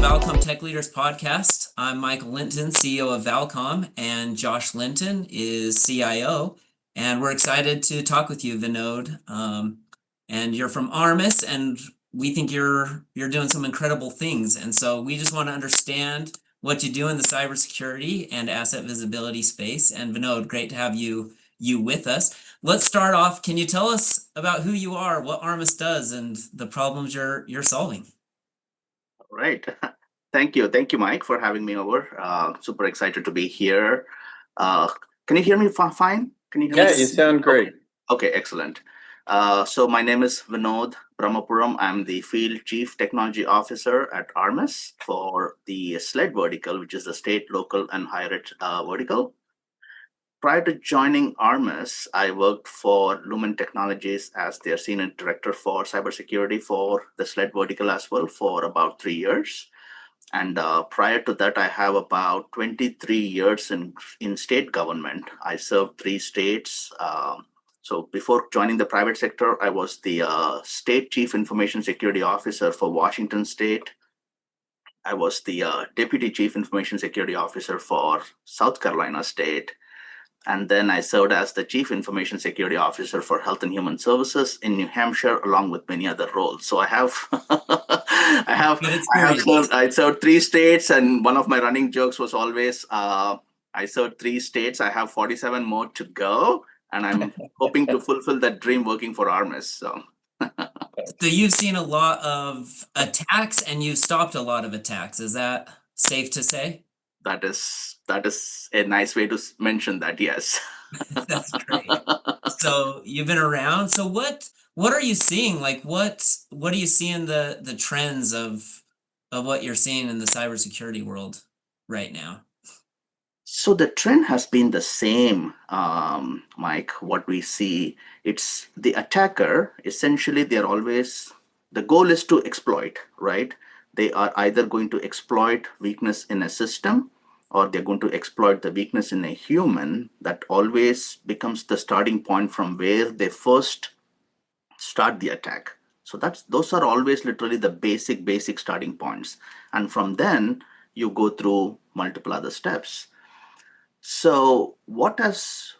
Valcom Tech Leaders Podcast. I'm Michael Linton, CEO of Valcom, and Josh Linton is CIO. And we're excited to talk with you, Vinod. And you're from Armis, and we think you're doing some incredible things. And so we just want to understand what you do in the cybersecurity and asset visibility space. And Vinod, great to have you with us. Let's start off. Can you tell us about who you are, what Armis does, and the problems you're solving? Right. Thank you. Thank you, Mike, for having me over. Super excited to be here. Uh, can you hear me fine? Can you hear me? Yeah, you sound great. Okay, excellent. So my name is Vinod Brahmapuram. I'm the Field Chief Technology Officer at Armis for the SLED vertical, which is the state, local, and higher ed vertical. Prior to joining Armis, I worked for Lumen Technologies as their Senior Director for Cybersecurity for the SLED vertical as well for about 3 years. And prior to that, I have about 23 years in state government. I served 3 states. So before joining the private sector, I was the State Chief Information Security Officer for Washington State. I was the Deputy Chief Information Security Officer for South Carolina State. And then I served as the Chief Information Security Officer for Health and Human Services in New Hampshire, along with many other roles. So I have, I served 3 states, and one of my running jokes was always, I served 3 states. I have 47 more to go, and I'm hoping to fulfill that dream working for Armis. So you've seen a lot of attacks, and you've stopped a lot of attacks. Is that safe to say? that is a nice way to mention that. Yes. That's great. So you've been around. So what are you seeing? Like what do you see in the trends of what you're seeing in the cybersecurity world right now? So the trend has been the same, Mike. What we see, it's the attacker. Essentially, the goal is to exploit, right? They are either going to exploit weakness in a system, or they're going to exploit the weakness in a human. That always becomes the starting point from where they first start the attack. So those are always literally the basic starting points, and from then you go through multiple other steps. So what has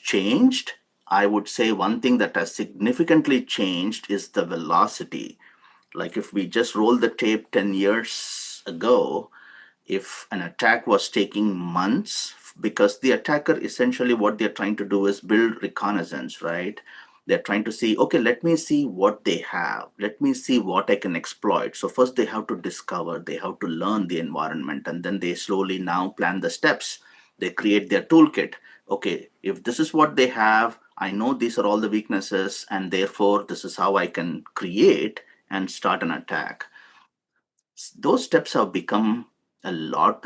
changed? I would say one thing that has significantly changed is the velocity. Like if we just roll the tape 10 years ago, if an attack was taking months, because the attacker essentially what they're trying to do is build reconnaissance, right? They're trying to see, okay, let me see what they have. Let me see what I can exploit. So first they have to discover, they have to learn the environment, and then they slowly now plan the steps. They create their toolkit. Okay, if this is what they have, I know these are all the weaknesses, and therefore this is how I can create and start an attack. Those steps have become a lot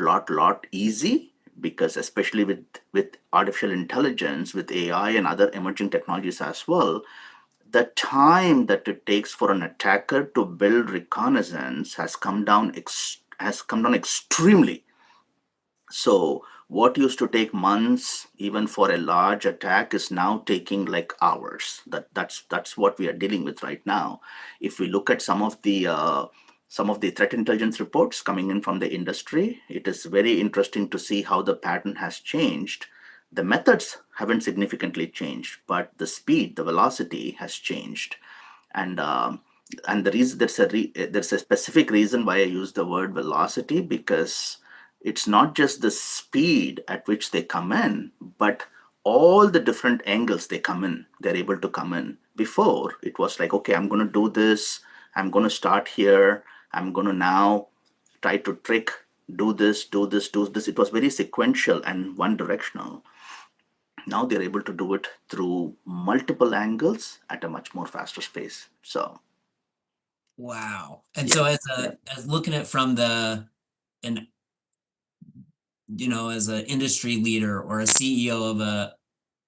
easy, because especially with artificial intelligence, with AI and other emerging technologies as well, the time that it takes for an attacker to build reconnaissance has come down extremely. So what used to take months, even for a large attack, is now taking like hours. That's what we are dealing with right now. If we look at some of the threat intelligence reports coming in from the industry, it is very interesting to see how the pattern has changed. The methods haven't significantly changed, but the speed, the velocity has changed. And the reason there's a specific reason why I use the word velocity, because it's not just the speed at which they come in, but all the different angles they're able to come in. Before, it was like, okay, I'm going to do this, I'm going to start here, I'm going to now try to trick, do this, do this, do this. It was very sequential and one directional. Now they're able to do it through multiple angles at a much more faster space. So Wow. And yeah. so as looking at from an as an industry leader or a CEO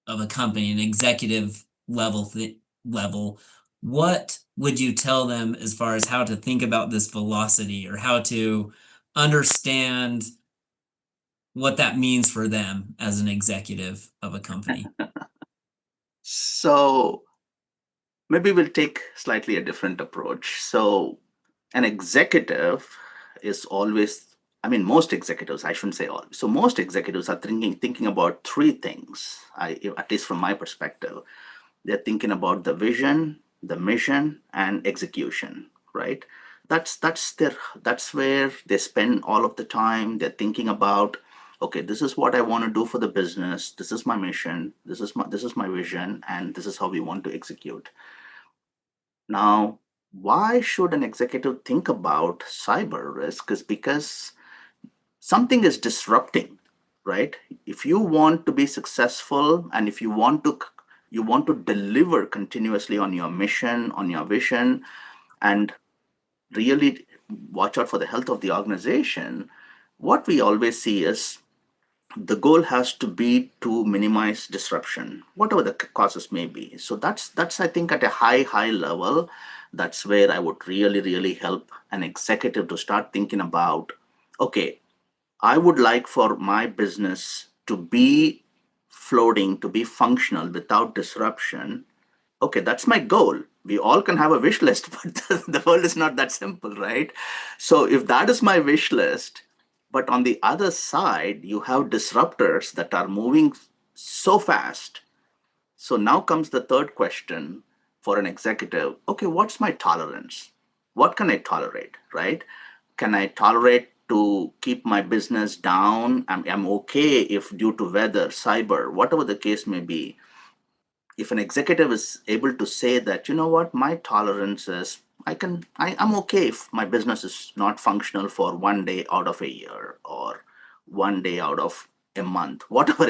of a company, an executive level, what would you tell them as far as how to think about this velocity or how to understand what that means for them as an executive of a company? So maybe we'll take slightly a different approach. So an executive is always, I mean, most executives, I shouldn't say all. So most executives are thinking about three things, at least from my perspective. They're thinking about the vision, the mission, and execution, right? That's where they spend all of the time. They're thinking about, okay, this is what I want to do for the business. This is my mission. This is my vision, and this is how we want to execute. Now, why should an executive think about cyber risk? Is because something is disrupting, right? If you want to be successful and if you want to deliver continuously on your mission, on your vision, and really watch out for the health of the organization, what we always see is the goal has to be to minimize disruption, whatever the causes may be. So that's I think at a high level, that's where I would really help an executive to start thinking about, okay, I would like for my business to be floating, to be functional without disruption. Okay, that's my goal. We all can have a wish list, but the world is not that simple, right? So if that is my wish list, but on the other side, you have disruptors that are moving so fast. So now comes the third question for an executive. Okay, what's my tolerance? What can I tolerate, right? Can I tolerate to keep my business down? I'm okay if due to weather, cyber, whatever the case may be, if an executive is able to say that, you know what, my tolerance is, I'm okay if my business is not functional for 1 day out of a year or 1 day out of a month, whatever.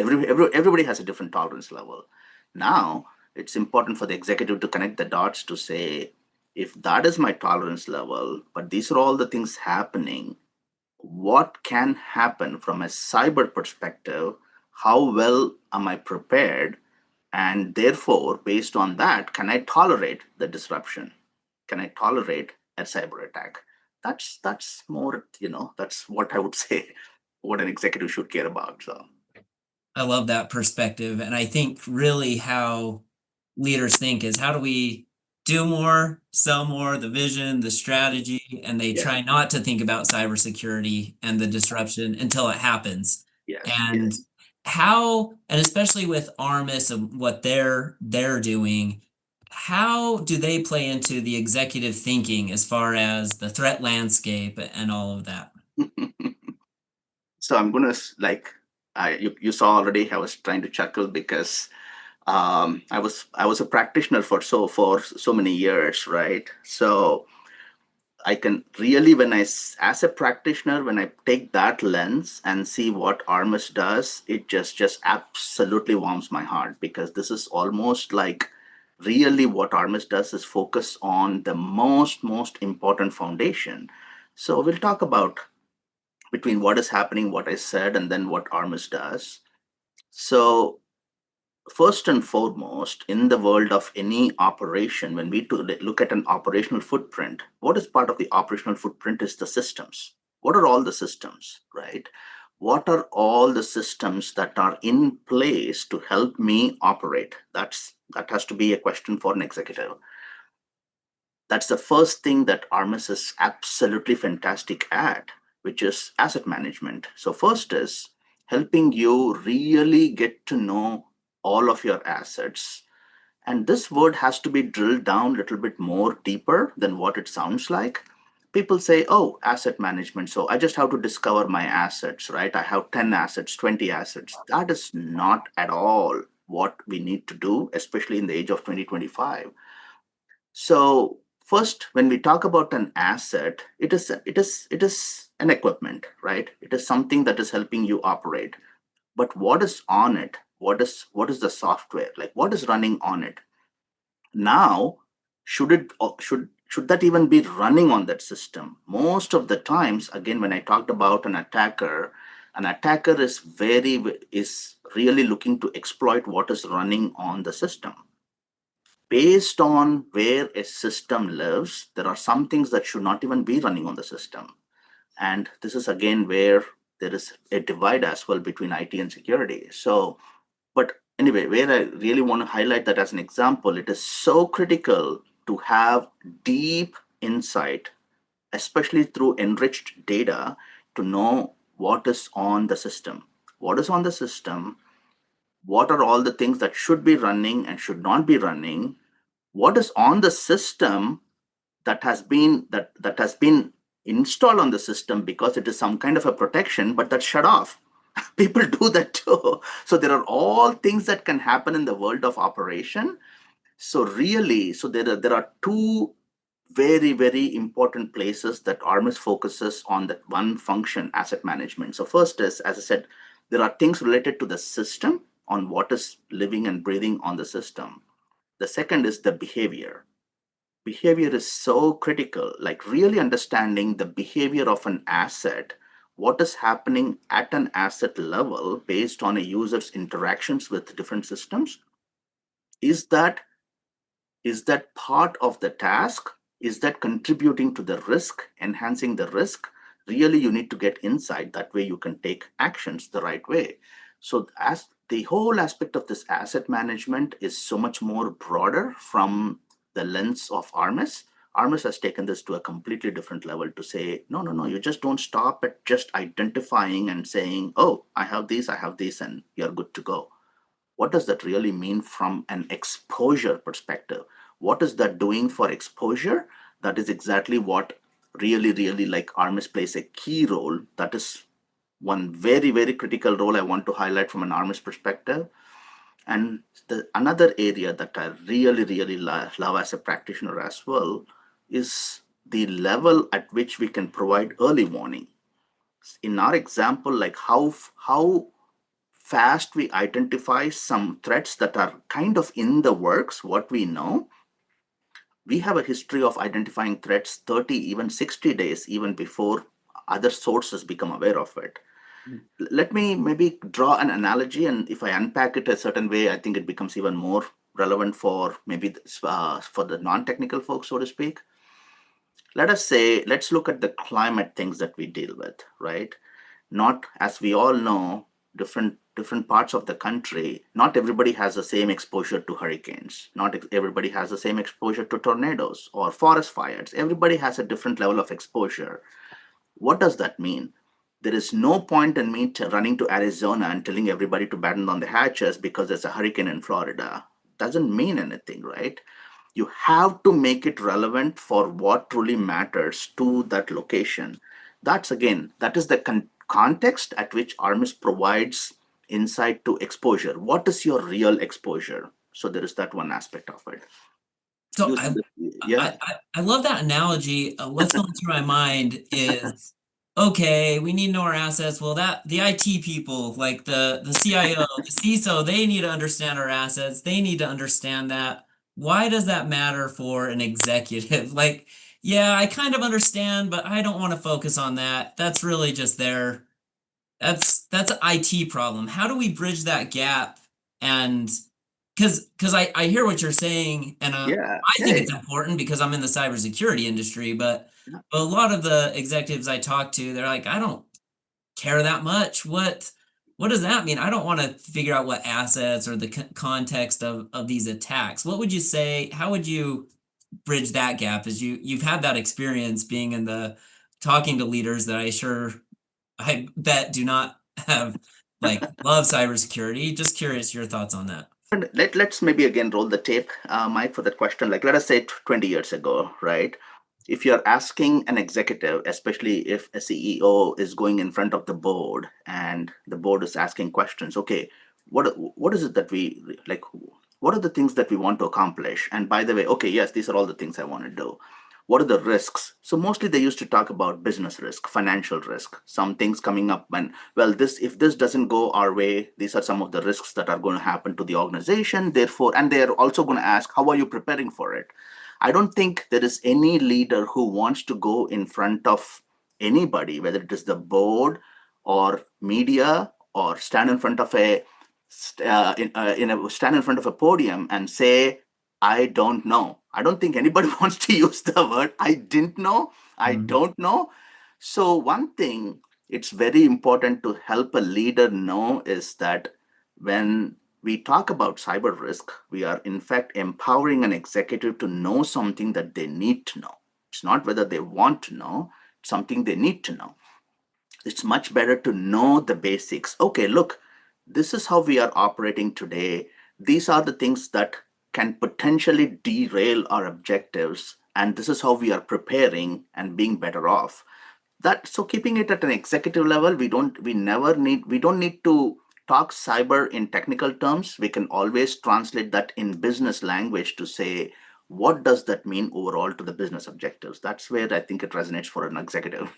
Everybody has a different tolerance level. Now it's important for the executive to connect the dots to say, if that is my tolerance level, but these are all the things happening, what can happen from a cyber perspective? How well am I prepared? And therefore, based on that, can I tolerate the disruption? Can I tolerate a cyber attack? That's more, that's what I would say what an executive should care about. So I love that perspective. And I think really how leaders think is how do we do more, sell more, the vision, the strategy, and they yeah, try not to think about cybersecurity and the disruption until it happens. yes, And yes. how, and especially with Armis and what they're doing, how do they play into the executive thinking as far as the threat landscape and all of that? So I'm gonna you saw already. I was trying to chuckle because I was a practitioner for so many years, right? So I can really, as a practitioner, when I take that lens and see what Armis does, it just absolutely warms my heart, because this is almost like really what Armis does is focus on the most important foundation. So we'll talk about between what is happening, what I said, and then what Armis does. So first and foremost, in the world of any operation, when we look at an operational footprint, what is part of the operational footprint is the systems. What are all the systems, right? What are all the systems that are in place to help me operate? That has to be a question for an executive. That's the first thing that Armis is absolutely fantastic at, which is asset management. So, first is helping you really get to know all of your assets. And this word has to be drilled down a little bit more deeper than what it sounds like. People say, oh, asset management. So I just have to discover my assets, right? I have 10 assets, 20 assets. That is not at all what we need to do, especially in the age of 2025. So first, when we talk about an asset, it is an equipment, right? It is something that is helping you operate. But what is on it? What is the software? Like, what is running on it? Now, should that even be running on that system? Most of the times, again, when I talked about an attacker is really looking to exploit what is running on the system. Based on where a system lives, there are some things that should not even be running on the system. And this is again where there is a divide as well between IT and security. So, but anyway, where I really want to highlight that as an example, it is so critical to have deep insight, especially through enriched data, to know what is on the system. What is on the system? What are all the things that should be running and should not be running? What is on the system that has been installed on the system because it is some kind of a protection, but that's shut off. People do that too. So there are all things that can happen in the world of operation. So really, there are two very important places that Armis focuses on, that one function, asset management. So first is, as I said, there are things related to the system, on what is living and breathing on the system. The second is the behavior. Behavior is so critical, like really understanding the behavior of an asset, what is happening at an asset level based on a user's interactions with different systems. Is that is that part of the task? Is that contributing to the risk, enhancing the risk? Really, you need to get insight. That way, you can take actions the right way. So, as the whole aspect of this asset management is so much more broader from the lens of Armis. Armis has taken this to a completely different level to say, no, no, no, you just don't stop at just identifying and saying, oh, I have these, and you're good to go. What does that really mean from an exposure perspective? What is that doing for exposure? That is exactly what really like Armis plays a key role. That is one very critical role I want to highlight from an Armis perspective. And the another area that I really love as a practitioner as well is the level at which we can provide early warning. In our example, like how fast we identify some threats that are kind of in the works. What we know, we have a history of identifying threats 30, even 60 days, even before other sources become aware of it. Let me maybe draw an analogy, and if I unpack it a certain way, I think it becomes even more relevant for maybe for the non-technical folks, so to speak. Let us say, let's look at the climate things that we deal with, right? Not, as we all know, different parts of the country, not everybody has the same exposure to hurricanes. Not everybody has the same exposure to tornadoes or forest fires. Everybody has a different level of exposure. What does that mean? There is no point in me running to Arizona and telling everybody to batten on the hatches because there's a hurricane in Florida. Doesn't mean anything, right? You have to make it relevant for what truly matters to that location. That's, again, that is the context at which Armis provides insight to exposure. What is your real exposure? So there is that one aspect of it. So Using the, yeah, I love that analogy. What's going through my mind is, okay, we need to know our assets. Well, that the IT people, like the CIO, the CISO, they need to understand our assets. They need to understand that. Why does that matter for an executive? Like, yeah, I kind of understand, but I don't want to focus on that. That's really just that's an IT problem. How do we bridge that gap? And because I hear what you're saying, and yeah, I think hey, it's important because I'm in the cybersecurity industry, yeah. but a lot of the executives I talk to, they're like, I don't care that much. What does that mean? I don't want to figure out what assets or the context of these attacks. What would you say? How would you bridge that gap? As you've had that experience being in the talking to leaders that I bet do not have like love cybersecurity. Just curious your thoughts on that. And let's maybe again roll the tape, Mike, for that question. Like, let us say 20 years ago, right? If you're asking an executive, especially if a CEO is going in front of the board and the board is asking questions, okay, what is it that we like? What are the things that we want to accomplish? And by the way, okay, yes, these are all the things I want to do. What are the risks? So mostly they used to talk about business risk, financial risk, some things coming up when, well, this, if this doesn't go our way, these are some of the risks that are going to happen to the organization. Therefore, and they're also going to ask, how are you preparing for it? I don't think there is any leader who wants to go in front of anybody, whether it is the board or media, or stand in front of stand in front of a podium and say, I don't know. I don't think anybody wants to use the word I didn't know, I Mm. don't know. So one thing it's very important to help a leader know is that when we talk about cyber risk, we are in fact empowering an executive to know something that they need to know. It's not whether they want to know, it's something they need to know. It's much better to know the basics. Okay, look, this is how we are operating today. These are the things that can potentially derail our objectives, and this is how we are preparing and being better off. That, so keeping it at an executive level, we don't need to talk cyber in technical terms. We can always translate that in business language to say, what does that mean overall to the business objectives? That's where I think it resonates for an executive.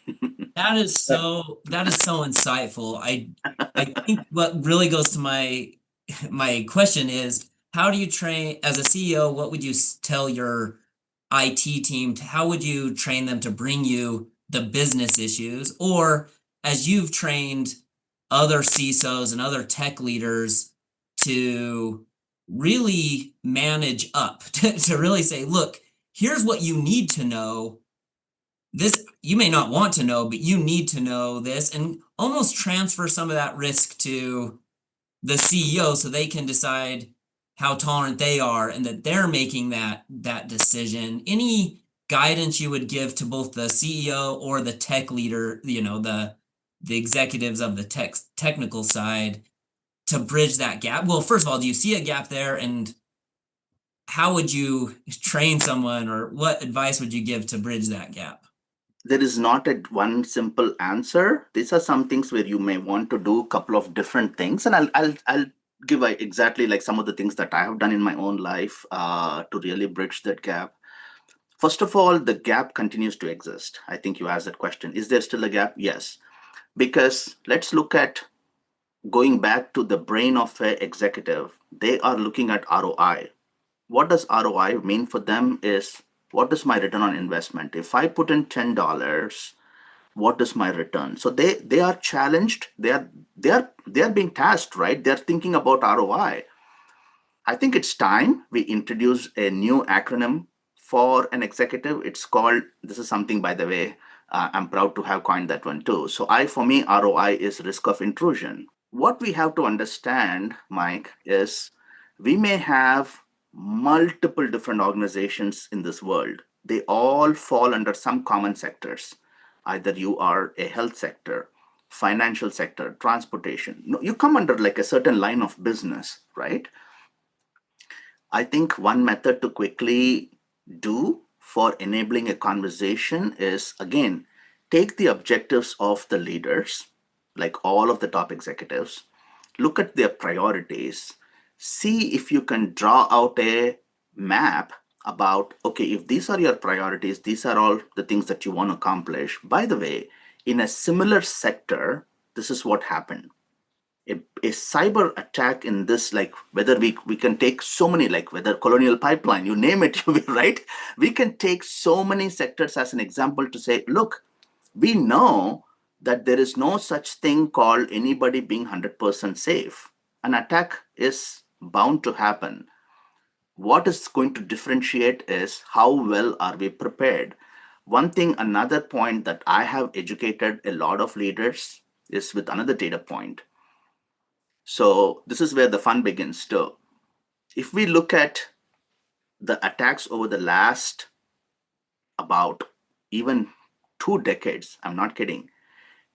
That is so insightful. I think what really goes to my question is, how do you train as a CEO? What would you tell your IT team? How would you train them to bring you the business issues? Or as you've trained other CISOs and other tech leaders to really manage up, to really say, look, here's what you need to know. This you may not want to know, but you need to know this, and almost transfer some of that risk to the CEO so they can decide how tolerant they are and that they're making that decision. Any guidance you would give to both the CEO or the tech leader, the executives of the technical side to bridge that gap? Well, first of all, do you see a gap there, and how would you train someone, or what advice would you give to bridge that gap? There is not a one simple answer. These are some things where you may want to do a couple of different things, and I'll give exactly like some of the things that I have done in my own life to really bridge that gap. First of all, the gap continues to exist. I think you asked that question. Is there still a gap? Yes, because let's look at going back to the brain of an executive. They are looking at ROI. What does ROI mean for them is, what is my return on investment? If I put in $10, what is my return? So they are challenged. They are being tasked, right? They're thinking about ROI. I think it's time we introduce a new acronym for an executive. It's called, this is something, by the way, I'm proud to have coined that one too. So for me, ROI is risk of intrusion. What we have to understand, Mike, is we may have multiple different organizations in this world. They all fall under some common sectors. Either you are a health sector, financial sector, transportation. No, you come under like a certain line of business, right? I think one method to quickly do for enabling a conversation is, again, take the objectives of the leaders, like all of the top executives, look at their priorities, see if you can draw out a map about, okay, if these are your priorities, these are all the things that you want to accomplish. By the way, in a similar sector, this is what happened. A cyber attack in this, like whether we can take so many, like whether colonial pipeline, you name it, right? We can take so many sectors as an example to say, look, we know that there is no such thing called anybody being 100% safe. An attack is bound to happen. What is going to differentiate is how well are we prepared. One thing, another point that I have educated a lot of leaders is with another data point. So this is where the fun begins too. If we look at the attacks over the last about even 2 decades, I'm not kidding,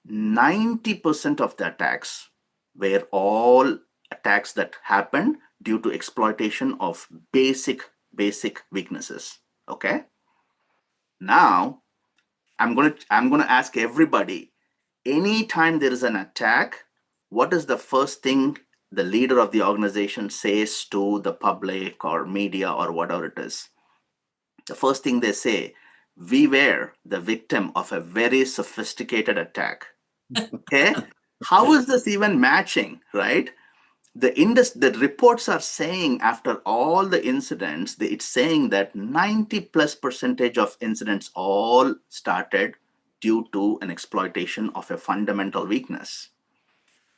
90% of the attacks were all attacks that happened due to exploitation of basic weaknesses. Okay. Now I'm gonna ask everybody, anytime there is an attack, what is the first thing the leader of the organization says to the public or media or whatever it is? The first thing they say, we were the victim of a very sophisticated attack. Okay. How is this even matching, right? The reports are saying after all the incidents, it's saying that 90+% of incidents all started due to an exploitation of a fundamental weakness.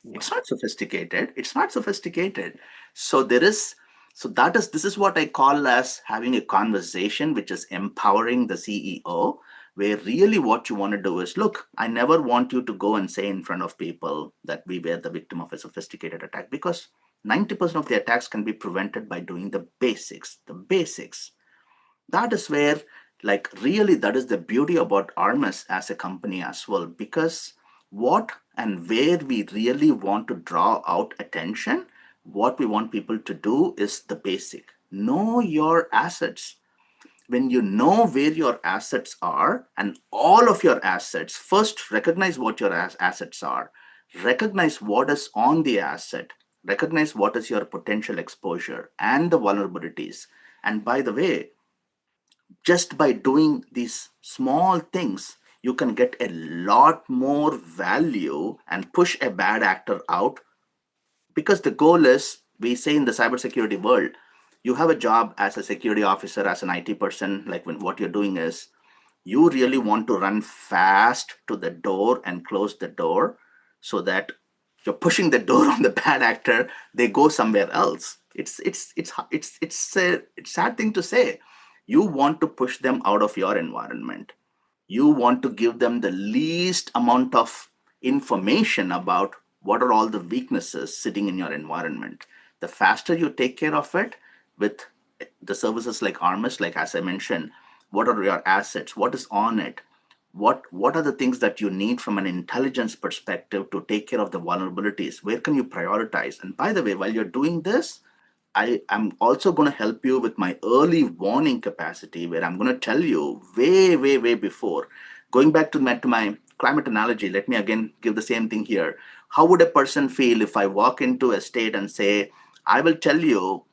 It's not sophisticated. It's not sophisticated. So this is what I call as having a conversation which is empowering the CEO, where really what you want to do is, look, I never want you to go and say in front of people that we were the victim of a sophisticated attack, because 90% of the attacks can be prevented by doing the basics. That is where Like, really, that is the beauty about Armis as a company as well, because what and where we really want to draw out attention, what we want people to do is the basic. Know your assets. When you know where your assets are and all of your assets, first recognize what your assets are, recognize what is on the asset, recognize what is your potential exposure and the vulnerabilities. And by the way, just by doing these small things, you can get a lot more value and push a bad actor out, because the goal is, we say in the cybersecurity world, you have a job as a security officer, as an IT person. Like, when what you're doing is, you really want to run fast to the door and close the door, so that you're pushing the door on the bad actor, they go somewhere else. It's sad thing to say. You want to push them out of your environment. You want to give them the least amount of information about what are all the weaknesses sitting in your environment. The faster you take care of it with the services like Armis, like as I mentioned, what are your assets, what is on it, what are the things that you need from an intelligence perspective to take care of the vulnerabilities, where can you prioritize. And by the way, while you're doing this, I am also going to help you with my early warning capacity, where I'm going to tell you way, way, way before. Going back to my climate analogy, let me again give the same thing here. How would a person feel if I walk into a state and say, I will tell you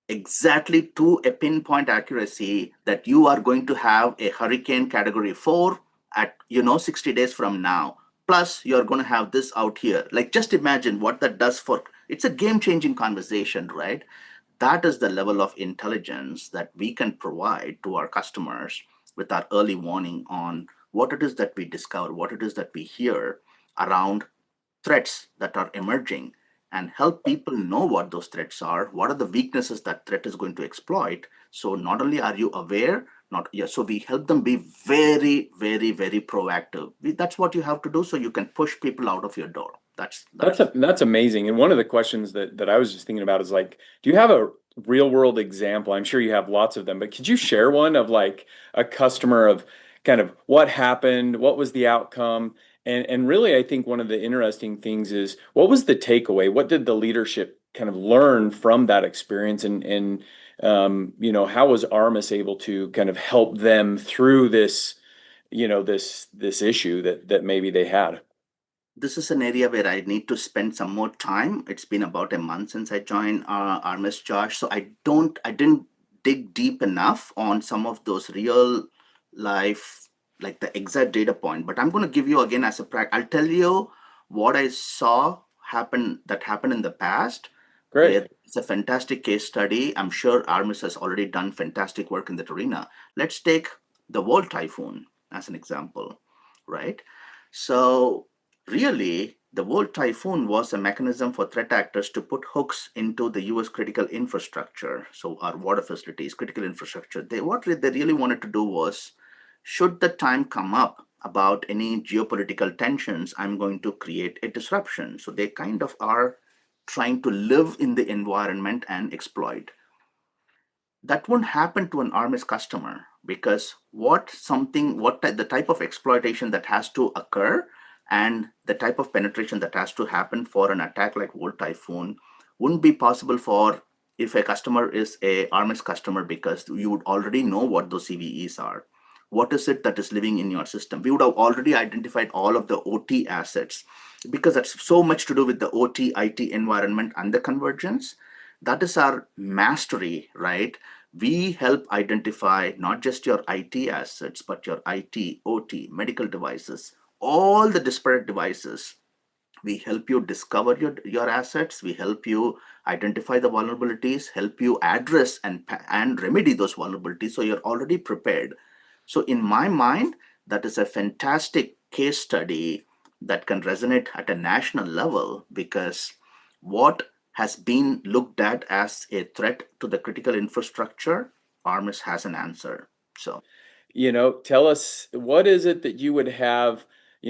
exactly to a pinpoint accuracy that you are going to have a hurricane category 4 at 60 days from now, plus you're going to have this out here. Like, just imagine what that does for, it's a game changing conversation, right? That is the level of intelligence that we can provide to our customers with our early warning on what it is that we discover, what it is that we hear around threats that are emerging, and help people know what those threats are, what are the weaknesses that threat is going to exploit. So not only are you aware, not yeah, so we help them be very, very, very proactive. That's what you have to do, so you can push people out of your door. That's That's amazing. And one of the questions that I was just thinking about is like, do you have a real world example? I'm sure you have lots of them, but could you share one of like a customer of kind of what happened, what was the outcome? And really, I think one of the interesting things is what was the takeaway? What did the leadership kind of learn from that experience? How was Armis able to kind of help them through this, this issue that maybe they had? This is an area where I need to spend some more time. It's been about a month since I joined Armis, Josh, so I didn't dig deep enough on some of those real life, like the exact data point. But I'm going to give you again as a practice. I'll tell you what I saw happened in the past, Great. where it's a fantastic case study. I'm sure Armis has already done fantastic work in that arena. Let's take the World Typhoon as an example, right? So really, the World Typhoon was a mechanism for threat actors to put hooks into the US critical infrastructure, so our water facilities, critical infrastructure. What they really wanted to do was, should the time come up about any geopolitical tensions, I'm going to create a disruption. So they kind of are trying to live in the environment and exploit. That won't happen to an Armis customer, because the type of exploitation that has to occur and the type of penetration that has to happen for an attack like Volt Typhoon wouldn't be possible for, if a customer is a Armis customer, because you would already know what those CVEs are. What is it that is living in your system? We would have already identified all of the OT assets, because that's so much to do with the OT IT environment and the convergence. That is our mastery, right? We help identify not just your IT assets, but your IT, OT, medical devices, all the disparate devices. We help you discover your assets. We help you identify the vulnerabilities, help you address and remedy those vulnerabilities, so you're already prepared. So in my mind, that is a fantastic case study that can resonate at a national level, because what has been looked at as a threat to the critical infrastructure, Armis has an answer. So Tell us what is it that you would have,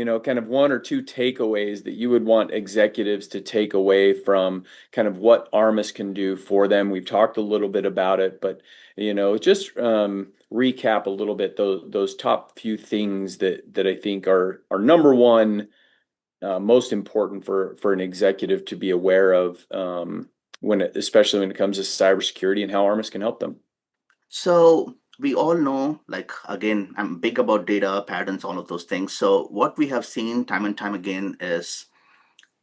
kind of one or two takeaways that you would want executives to take away from kind of what Armis can do for them. We've talked a little bit about it, but just recap a little bit those top few things that I think are number one, most important for an executive to be aware of, especially when it comes to cybersecurity and how Armis can help them. So we all know, like, again, I'm big about data, patterns, all of those things. So what we have seen time and time again is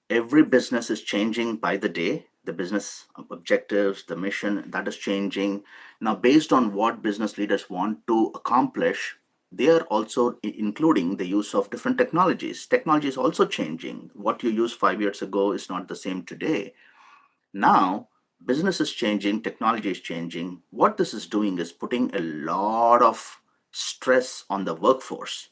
every business is changing by the day. The business objectives, the mission, that is changing. Now, based on what business leaders want to accomplish, they are also including the use of different technologies. Technology is also changing. What you used 5 years ago is not the same today. Now, business is changing, technology is changing. What this is doing is putting a lot of stress on the workforce.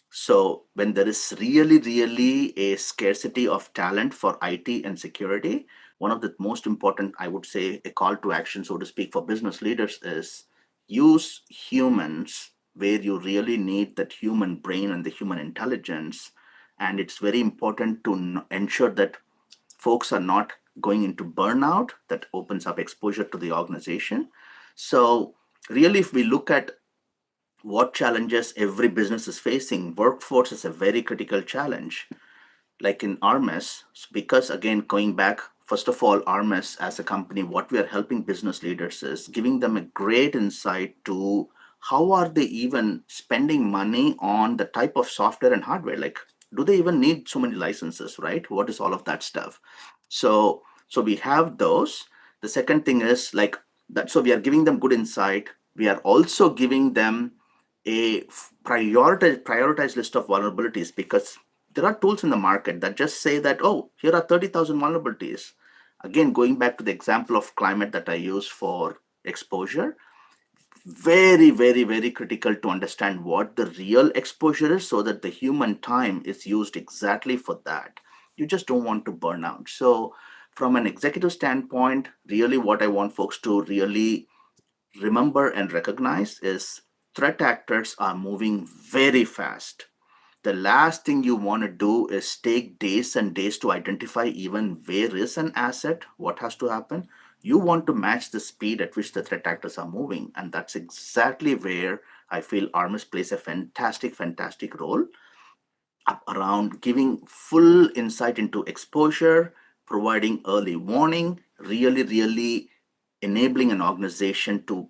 So, when there is really a scarcity of talent for IT and security, one of the most important, I would say, a call to action, so to speak, for business leaders is use humans where you really need that human brain and the human intelligence. And it's very important to ensure that folks are not going into burnout. That opens up exposure to the organization. So really, if we look at what challenges every business is facing, workforce is a very critical challenge. Like in Armis, because again, going back, first of all, Armis as a company, what we are helping business leaders is giving them a great insight to how are they even spending money on the type of software and hardware. Like, do they even need so many licenses, right? What is all of that stuff? So we have those. The second thing is like that. So we are giving them good insight. We are also giving them a prioritized list of vulnerabilities, because there are tools in the market that just say that, oh, here are 30,000 vulnerabilities. Again, going back to the example of climate that I used for exposure, very critical to understand what the real exposure is so that the human time is used exactly for that. You just don't want to burn out. So from an executive standpoint, really what I want folks to really remember and recognize is threat actors are moving very fast. The last thing you want to do is take days and days to identify even where is an asset, what has to happen. You want to match the speed at which the threat actors are moving. And that's exactly where I feel Armis plays a fantastic role around giving full insight into exposure, providing early warning, really enabling an organization to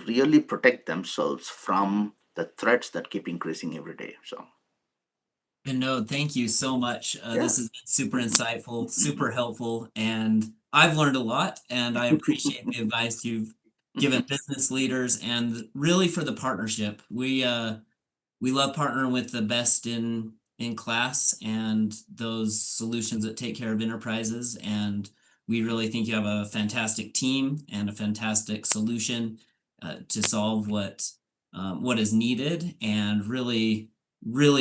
really protect themselves from the threats that keep increasing every day. So Vinod, thank you so much. yeah. This has been super insightful, super helpful, and I've learned a lot, and I appreciate the advice you've given business leaders and really for the partnership. We love partnering with the best in class and those solutions that take care of enterprises. And we really think you have a fantastic team and a fantastic solution to solve what is needed. And really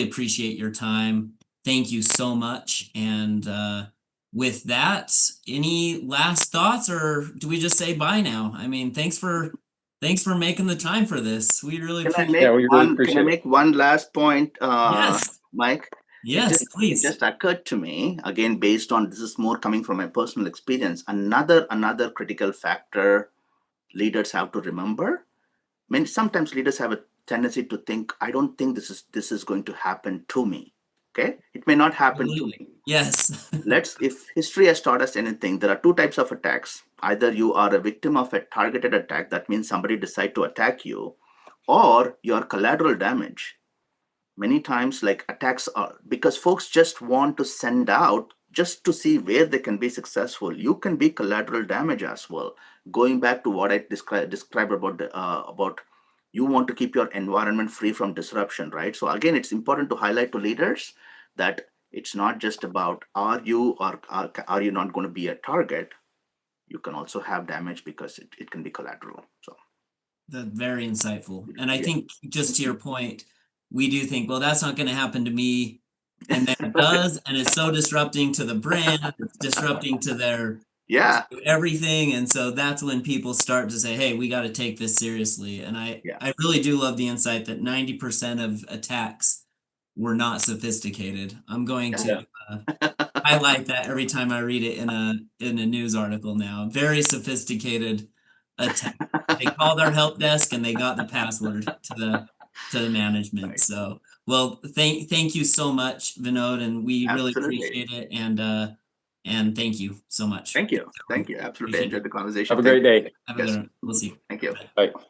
appreciate your time. Thank you so much. And with that, any last thoughts, or do we just say bye now? I mean, thanks for making the time for this. We really Can I appreciate make it. We really one? Can I appreciate it. make one last point, Yes, Mike? It yes, just it please. just occurred to me again, based on this is more coming from my personal experience. Another critical factor leaders have to remember. I mean, sometimes leaders have a tendency to think, I don't think this is going to happen to me. Okay, it may not happen to Absolutely. me. Yes. If history has taught us anything, there are two types of attacks. Either you are a victim of a targeted attack, that means somebody decide to attack you, or you are collateral damage. Many times, like, attacks are because folks just want to send out just to see where they can be successful. You can be collateral damage as well. Going back to what I described about about you want to keep your environment free from disruption, right? So again, it's important to highlight to leaders that it's not just about are you not going to be a target. You can also have damage because it can be collateral. So That's very insightful. And I yeah. think just to your point, we do think, well, that's not going to happen to me. And then it does, and it's so disrupting to the brand, it's disrupting to their Yeah. everything. And so that's when people start to say, hey, we got to take this seriously. And Yeah. I really do love the insight that 90% of attacks were not sophisticated. I'm going Yeah. to highlight that every time I read it in a news article now. Very sophisticated attack. They called our help desk and they got the password to the management. Right. So, well, thank you so much, Vinod, and we really Absolutely. appreciate it. And thank you so much. Thank you. Thank you. Absolutely. Appreciate Enjoyed it. the conversation. Have a Thank great you. day. Have a Yes. good one. We'll see you. Thank you. Bye. Bye.